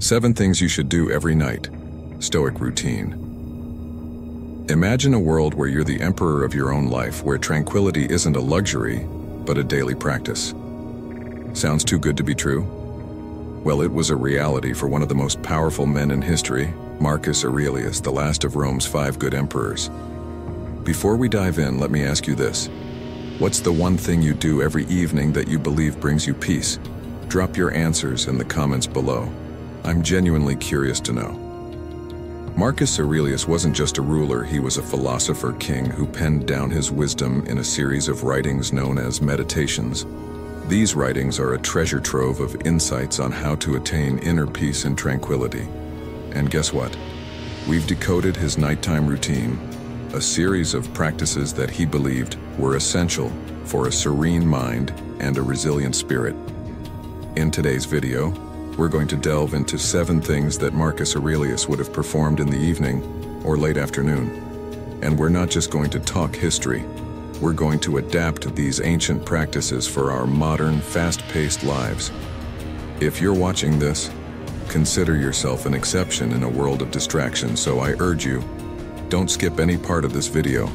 7 things you should do every night. Stoic Routine. Imagine a world where you're the emperor of your own life, where tranquility isn't a luxury, but a daily practice. Sounds too good to be true? Well, it was a reality for one of the most powerful men in history, Marcus Aurelius, the last of Rome's 5 good emperors. Before we dive in, let me ask you this. What's the one thing you do every evening that you believe brings you peace? Drop your answers in the comments below. I'm genuinely curious to know. Marcus Aurelius wasn't just a ruler, he was a philosopher king who penned down his wisdom in a series of writings known as meditations. These writings are a treasure trove of insights on how to attain inner peace and tranquility. And guess what? We've decoded his nighttime routine, a series of practices that he believed were essential for a serene mind and a resilient spirit. In today's video, we're going to delve into 7 things that Marcus Aurelius would have performed in the evening or late afternoon. And we're not just going to talk history, we're going to adapt these ancient practices for our modern, fast-paced lives. If you're watching this, consider yourself an exception in a world of distraction, so I urge you, don't skip any part of this video.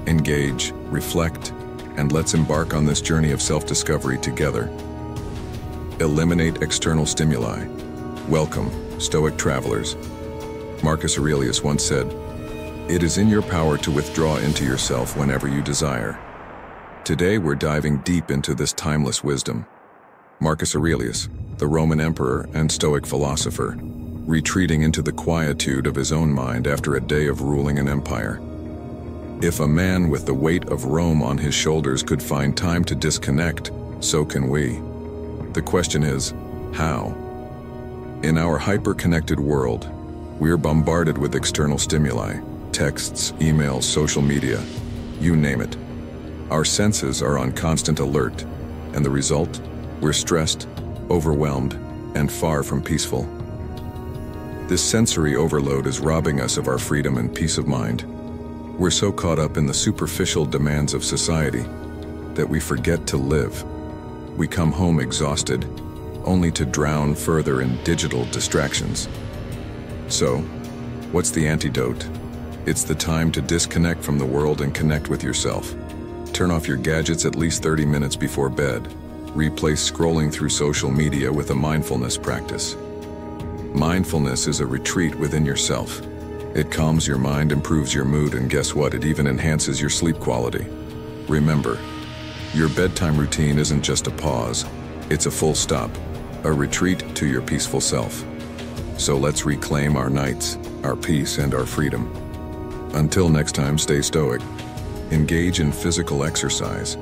Engage, reflect, and let's embark on this journey of self-discovery together. Eliminate external stimuli. Welcome, Stoic travelers. Marcus Aurelius once said, "It is in your power to withdraw into yourself whenever you desire." Today we're diving deep into this timeless wisdom. Marcus Aurelius, the Roman emperor and Stoic philosopher, retreating into the quietude of his own mind after a day of ruling an empire. If a man with the weight of Rome on his shoulders could find time to disconnect, so can we. The question is, how? In our hyper-connected world, we're bombarded with external stimuli, texts, emails, social media, you name it. Our senses are on constant alert, and the result? We're stressed, overwhelmed, and far from peaceful. This sensory overload is robbing us of our freedom and peace of mind. We're so caught up in the superficial demands of society that we forget to live. We come home exhausted, only to drown further in digital distractions. So, what's the antidote? It's the time to disconnect from the world and connect with yourself. Turn off your gadgets at least 30 minutes before bed. Replace scrolling through social media with a mindfulness practice. Mindfulness is a retreat within yourself. It calms your mind, improves your mood, and guess what? It even enhances your sleep quality. Remember, your bedtime routine isn't just a pause, it's a full stop, a retreat to your peaceful self. So let's reclaim our nights, our peace, and our freedom. Until next time, stay stoic. Engage in physical exercise.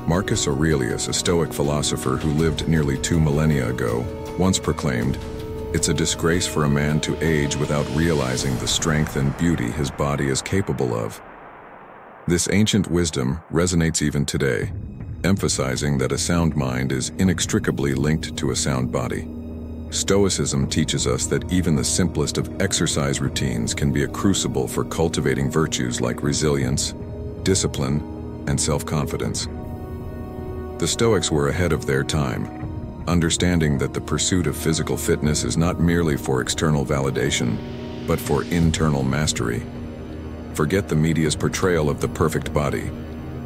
Marcus Aurelius, a Stoic philosopher who lived nearly 2 millennia ago, once proclaimed, "It's a disgrace for a man to age without realizing the strength and beauty his body is capable of." This ancient wisdom resonates even today, emphasizing that a sound mind is inextricably linked to a sound body. Stoicism teaches us that even the simplest of exercise routines can be a crucible for cultivating virtues like resilience, discipline, and self-confidence. The Stoics were ahead of their time, understanding that the pursuit of physical fitness is not merely for external validation, but for internal mastery. Forget the media's portrayal of the perfect body.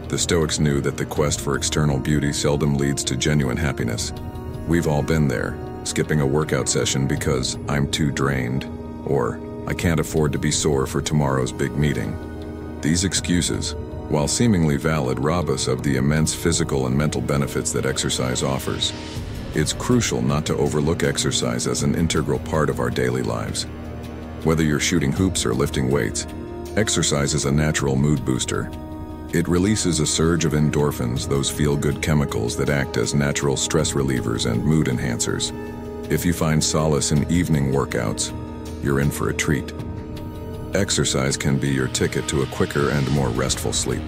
The Stoics knew that the quest for external beauty seldom leads to genuine happiness. We've all been there, skipping a workout session because I'm too drained, or I can't afford to be sore for tomorrow's big meeting. These excuses, while seemingly valid, rob us of the immense physical and mental benefits that exercise offers. It's crucial not to overlook exercise as an integral part of our daily lives. Whether you're shooting hoops or lifting weights, exercise is a natural mood booster. It releases a surge of endorphins, those feel-good chemicals that act as natural stress relievers and mood enhancers. If you find solace in evening workouts, you're in for a treat. Exercise can be your ticket to a quicker and more restful sleep.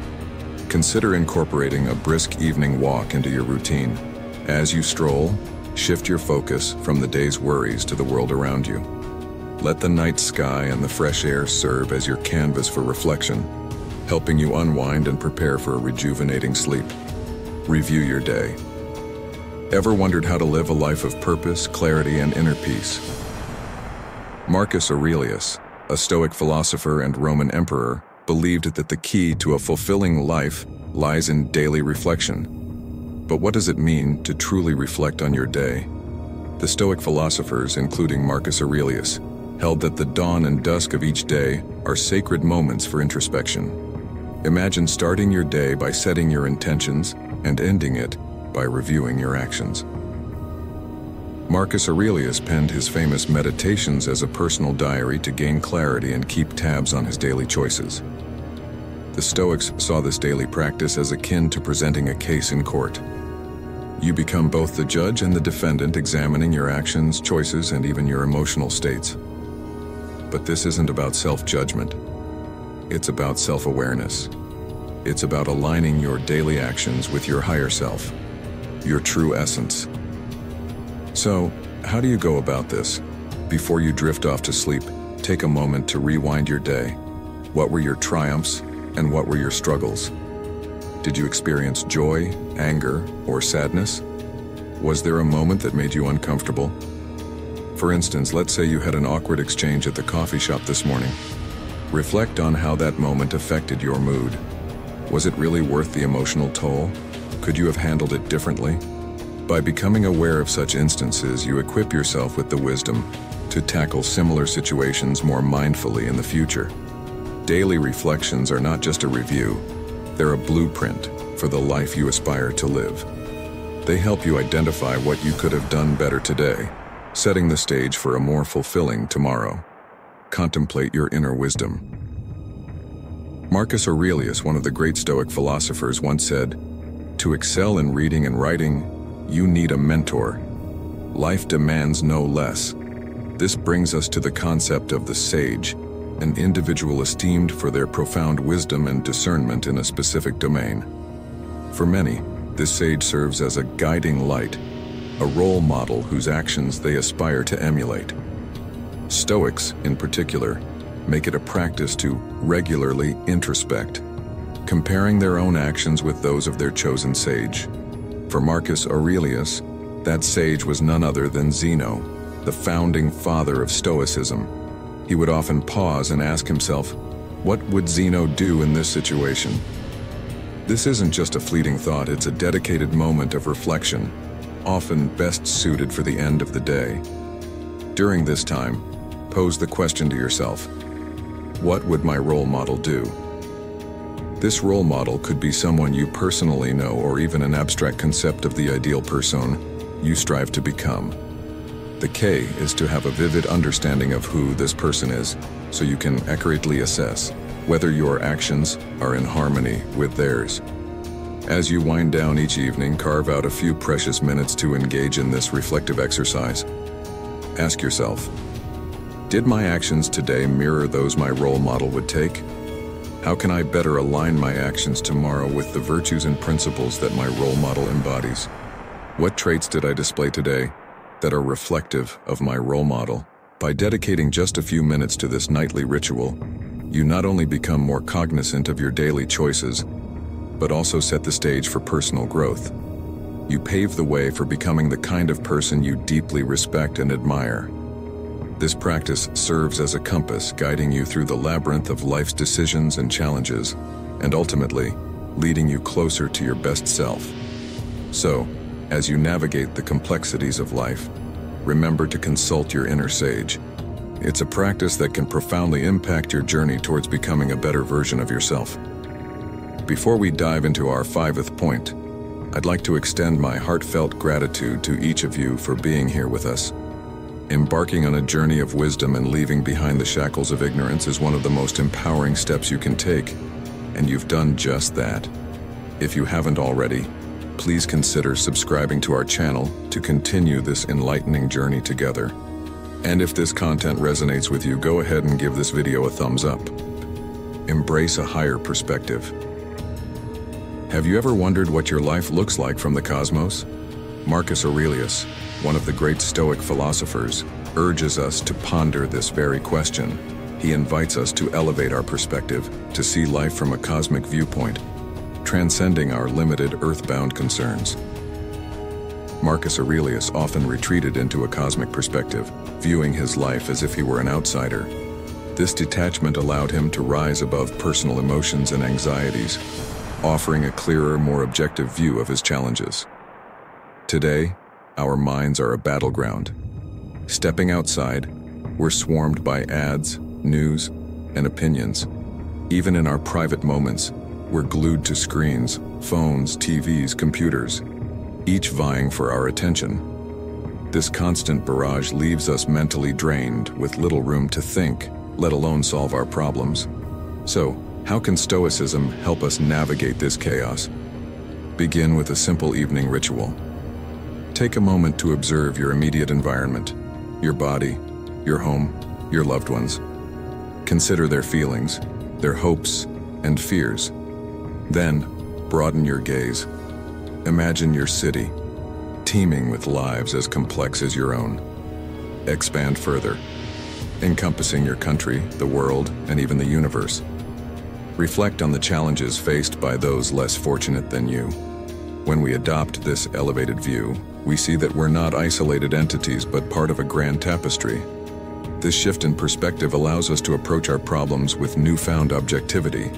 Consider incorporating a brisk evening walk into your routine. As you stroll, shift your focus from the day's worries to the world around you. Let the night sky and the fresh air serve as your canvas for reflection, helping you unwind and prepare for a rejuvenating sleep. Review your day. Ever wondered how to live a life of purpose, clarity, and inner peace? Marcus Aurelius, a Stoic philosopher and Roman emperor, believed that the key to a fulfilling life lies in daily reflection. But what does it mean to truly reflect on your day? The Stoic philosophers, including Marcus Aurelius, held that the dawn and dusk of each day are sacred moments for introspection. Imagine starting your day by setting your intentions and ending it by reviewing your actions. Marcus Aurelius penned his famous Meditations as a personal diary to gain clarity and keep tabs on his daily choices. The Stoics saw this daily practice as akin to presenting a case in court. You become both the judge and the defendant, examining your actions, choices, and even your emotional states. But this isn't about self-judgment. It's about self-awareness. It's about aligning your daily actions with your higher self, your true essence. So, how do you go about this? Before you drift off to sleep, take a moment to rewind your day. What were your triumphs and what were your struggles? Did you experience joy, anger, or sadness? Was there a moment that made you uncomfortable? For instance, let's say you had an awkward exchange at the coffee shop this morning. Reflect on how that moment affected your mood. Was it really worth the emotional toll? Could you have handled it differently? By becoming aware of such instances, you equip yourself with the wisdom to tackle similar situations more mindfully in the future. Daily reflections are not just a review, they're a blueprint for the life you aspire to live. They help you identify what you could have done better today, setting the stage for a more fulfilling tomorrow. Contemplate your inner wisdom. Marcus Aurelius, one of the great Stoic philosophers, once said, "To excel in reading and writing, you need a mentor. Life demands no less." This brings us to the concept of the sage, an individual esteemed for their profound wisdom and discernment in a specific domain. For many, this sage serves as a guiding light, a role model whose actions they aspire to emulate. Stoics, in particular, make it a practice to regularly introspect, comparing their own actions with those of their chosen sage. For Marcus Aurelius, that sage was none other than Zeno, the founding father of Stoicism. He would often pause and ask himself, what would Zeno do in this situation? This isn't just a fleeting thought, it's a dedicated moment of reflection, often best suited for the end of the day. During this time, pose the question to yourself, what would my role model do? This role model could be someone you personally know or even an abstract concept of the ideal person you strive to become. The key is to have a vivid understanding of who this person is, so you can accurately assess whether your actions are in harmony with theirs. As you wind down each evening, carve out a few precious minutes to engage in this reflective exercise. Ask yourself, did my actions today mirror those my role model would take? How can I better align my actions tomorrow with the virtues and principles that my role model embodies? What traits did I display today that are reflective of my role model? By dedicating just a few minutes to this nightly ritual, you not only become more cognizant of your daily choices, but also set the stage for personal growth. You pave the way for becoming the kind of person you deeply respect and admire. This practice serves as a compass, guiding you through the labyrinth of life's decisions and challenges, and ultimately, leading you closer to your best self. So, as you navigate the complexities of life, remember to consult your inner sage. It's a practice that can profoundly impact your journey towards becoming a better version of yourself. Before we dive into our 5th point, I'd like to extend my heartfelt gratitude to each of you for being here with us. Embarking on a journey of wisdom and leaving behind the shackles of ignorance is one of the most empowering steps you can take, and you've done just that. If you haven't already, please consider subscribing to our channel to continue this enlightening journey together. And if this content resonates with you, go ahead and give this video a thumbs up. Embrace a higher perspective. Have you ever wondered what your life looks like from the cosmos? Marcus Aurelius, one of the great Stoic philosophers, urges us to ponder this very question. He invites us to elevate our perspective, to see life from a cosmic viewpoint, transcending our limited earthbound concerns. Marcus Aurelius often retreated into a cosmic perspective, viewing his life as if he were an outsider. This detachment allowed him to rise above personal emotions and anxieties, offering a clearer, more objective view of his challenges. Today, our minds are a battleground. Stepping outside, we're swarmed by ads, news, and opinions. Even in our private moments, we're glued to screens, phones, TVs, computers, each vying for our attention. This constant barrage leaves us mentally drained, with little room to think, let alone solve our problems. So, how can Stoicism help us navigate this chaos? Begin with a simple evening ritual. Take a moment to observe your immediate environment, your body, your home, your loved ones. Consider their feelings, their hopes, and fears. Then, broaden your gaze. Imagine your city, teeming with lives as complex as your own. Expand further, encompassing your country, the world, and even the universe. Reflect on the challenges faced by those less fortunate than you. When we adopt this elevated view, we see that we're not isolated entities but part of a grand tapestry. This shift in perspective allows us to approach our problems with newfound objectivity.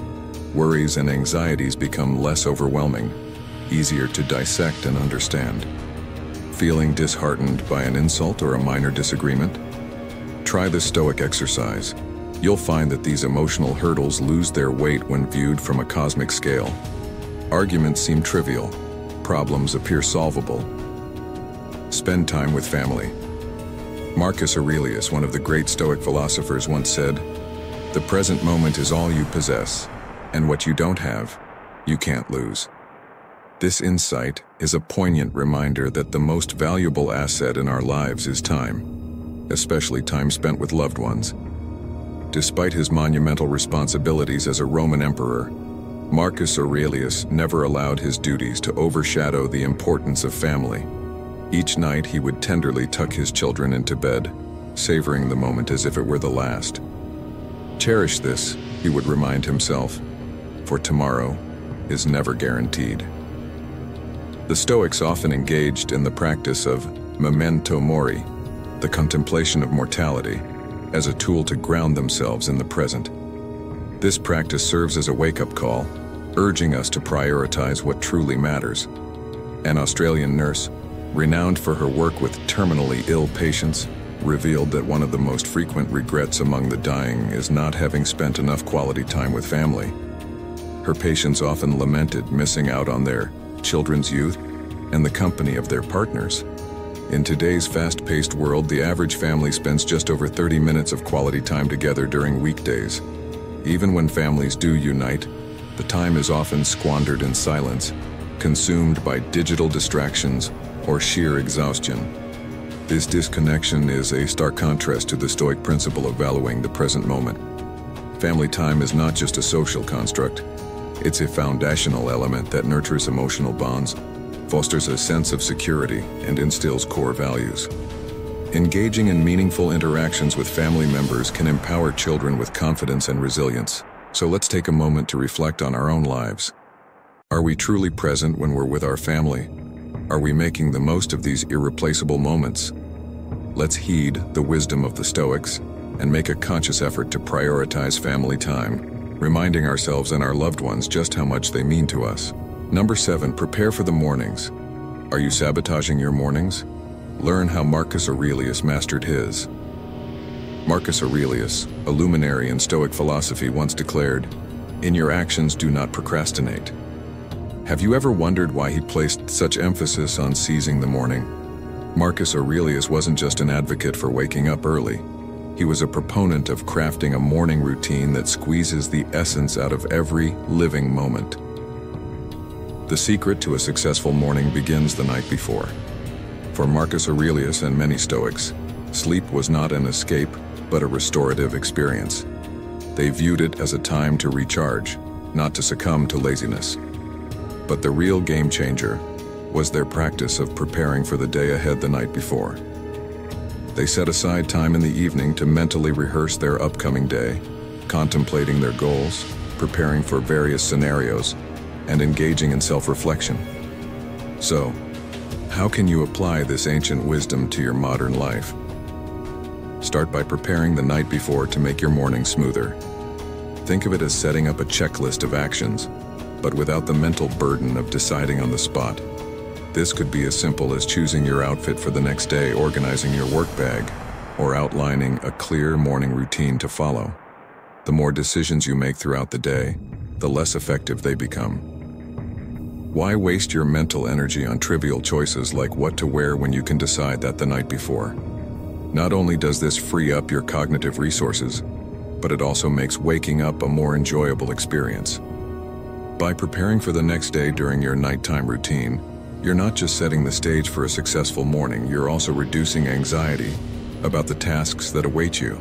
Worries and anxieties become less overwhelming, easier to dissect and understand. Feeling disheartened by an insult or a minor disagreement? Try this Stoic exercise. You'll find that these emotional hurdles lose their weight when viewed from a cosmic scale. Arguments seem trivial. Problems appear solvable. Spend time with family. Marcus Aurelius, one of the great Stoic philosophers, once said, "The present moment is all you possess, and what you don't have, you can't lose." This insight is a poignant reminder that the most valuable asset in our lives is time, especially time spent with loved ones. Despite his monumental responsibilities as a Roman emperor, Marcus Aurelius never allowed his duties to overshadow the importance of family. Each night he would tenderly tuck his children into bed, savoring the moment as if it were the last. Cherish this, he would remind himself, for tomorrow is never guaranteed. The Stoics often engaged in the practice of memento mori, the contemplation of mortality, as a tool to ground themselves in the present. This practice serves as a wake-up call, urging us to prioritize what truly matters. An Australian nurse, renowned for her work with terminally ill patients, revealed that one of the most frequent regrets among the dying is not having spent enough quality time with family. Her patients often lamented missing out on their children's youth and the company of their partners. In today's fast-paced world, the average family spends just over 30 minutes of quality time together during weekdays. Even when families do unite, the time is often squandered in silence, consumed by digital distractions or sheer exhaustion. This disconnection is a stark contrast to the Stoic principle of valuing the present moment. Family time is not just a social construct. It's a foundational element that nurtures emotional bonds, fosters a sense of security, and instills core values. Engaging in meaningful interactions with family members can empower children with confidence and resilience. So let's take a moment to reflect on our own lives. Are we truly present when we're with our family? Are we making the most of these irreplaceable moments? Let's heed the wisdom of the Stoics and make a conscious effort to prioritize family time, reminding ourselves and our loved ones just how much they mean to us. Number 7, prepare for the mornings. Are you sabotaging your mornings? Learn how Marcus Aurelius mastered his. Marcus Aurelius, a luminary in Stoic philosophy, once declared, "In your actions do not procrastinate." Have you ever wondered why he placed such emphasis on seizing the morning? Marcus Aurelius wasn't just an advocate for waking up early. He was a proponent of crafting a morning routine that squeezes the essence out of every living moment. The secret to a successful morning begins the night before. For Marcus Aurelius and many Stoics, sleep was not an escape, but a restorative experience. They viewed it as a time to recharge, not to succumb to laziness. But the real game changer was their practice of preparing for the day ahead the night before. They set aside time in the evening to mentally rehearse their upcoming day, contemplating their goals, preparing for various scenarios, and engaging in self-reflection. So, How can you apply this ancient wisdom to your modern life? Start by preparing the night before to make your morning smoother. Think of it as setting up a checklist of actions, but without the mental burden of deciding on the spot. This could be as simple as choosing your outfit for the next day, organizing your work bag, or outlining a clear morning routine to follow. The more decisions you make throughout the day, the less effective they become. Why waste your mental energy on trivial choices like what to wear when you can decide that the night before? Not only does this free up your cognitive resources, but it also makes waking up a more enjoyable experience. By preparing for the next day during your nighttime routine, you're not just setting the stage for a successful morning, you're also reducing anxiety about the tasks that await you,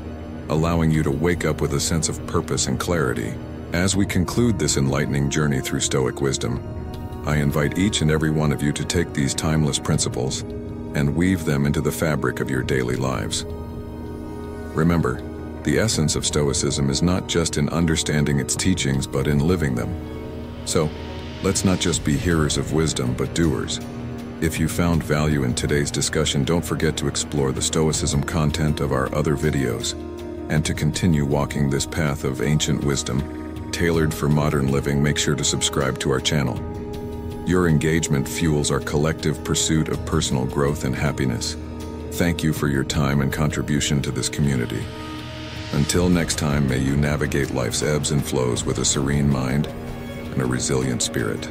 allowing you to wake up with a sense of purpose and clarity. As we conclude this enlightening journey through Stoic wisdom, I invite each and every one of you to take these timeless principles and weave them into the fabric of your daily lives. Remember, the essence of Stoicism is not just in understanding its teachings, but in living them. So, let's not just be hearers of wisdom, but doers. If you found value in today's discussion, don't forget to explore the Stoicism content of our other videos, and to continue walking this path of ancient wisdom, tailored for modern living. Make sure to subscribe to our channel. Your engagement fuels our collective pursuit of personal growth and happiness. Thank you for your time and contribution to this community. Until next time, may you navigate life's ebbs and flows with a serene mind and a resilient spirit.